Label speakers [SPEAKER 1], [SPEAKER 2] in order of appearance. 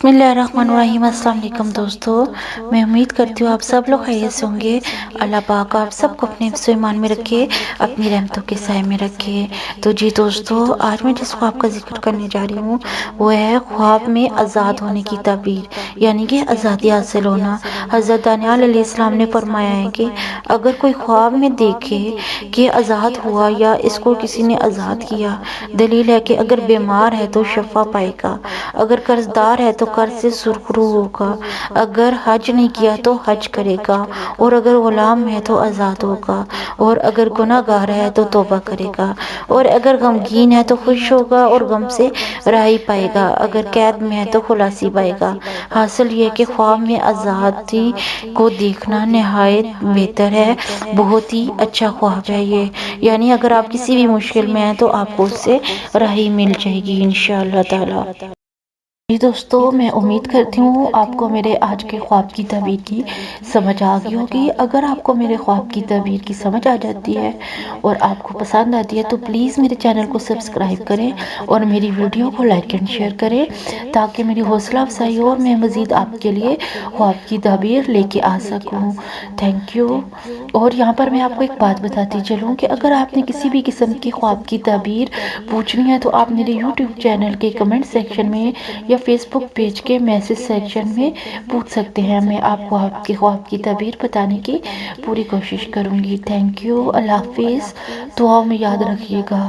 [SPEAKER 1] बिस्मिल्लाहिर्रहमानिर्रहीम। अस्सलाम वालेकुम दोस्तों, मैं उम्मीद करती हूँ आप सब लोग खैरियत से होंगे। अल्लाह पाक आप सबको अपने हिफ्ज़ ईमान में रखे, अपनी रहमतों के साए में रखे। तो जी दोस्तों, आज मैं जिस ख्वाब का जिक्र करने जा रही हूँ वो है ख्वाब में आज़ाद होने की ताबीर, यानी कि आज़ादी हासिल होना। हज़रत दानियाल अलैहिस्सलाम ने फरमाया है कि अगर कोई ख्वाब में देखे कि आज़ाद हुआ या इसको किसी ने आज़ाद किया, दलील है कि अगर बीमार है तो शफा पाएगा, अगर कर्जदार है तो कर्ज से सुरखरू होगा, अगर हज नहीं किया तो हज करेगा, और अगर गुलाम है तो आज़ाद होगा, और अगर गुनाहगार है तो तौबा करेगा, और अगर गमगीन है तो खुश होगा और गम से राहत पाएगा, अगर कैद में है तो खुलासी पाएगा। हासिल ये कि ख्वाब में आज़ादी को देखना नहायत बेहतर है, बहुत ही अच्छा ख्वाब है ये। यानी अगर आप किसी भी मुश्किल में हैं तो आपको उससे राहत मिल जाएगी इंशाअल्लाह ताला। जी दोस्तों, मैं उम्मीद करती हूँ आपको मेरे आज के ख्वाब की ताबीर की समझ आ गई होगी। अगर आपको मेरे ख्वाब की ताबीर की समझ आ जाती है और आपको पसंद आती है तो प्लीज़ मेरे चैनल को सब्सक्राइब करें और मेरी वीडियो को लाइक एंड शेयर करें, ताकि मेरी हौसला अफजाई हो और मैं मज़ीद आपके लिए ख्वाब की ताबीर लेके आ सकूँ। Thank you. और यहाँ पर मैं आपको एक बात बताती चलूँ कि अगर आपने किसी भी किस्म की ख्वाब की ताबीर पूछनी है तो आप मेरे यूट्यूब चैनल के कमेंट सेक्शन में या फेसबुक पेज के मैसेज सेक्शन में पूछ सकते हैं। मैं आपको आपके ख्वाब की ताबीर बताने की पूरी कोशिश करूँगी। Thank you. अल्लाह हाफिज़। दुआओं में याद रखिएगा।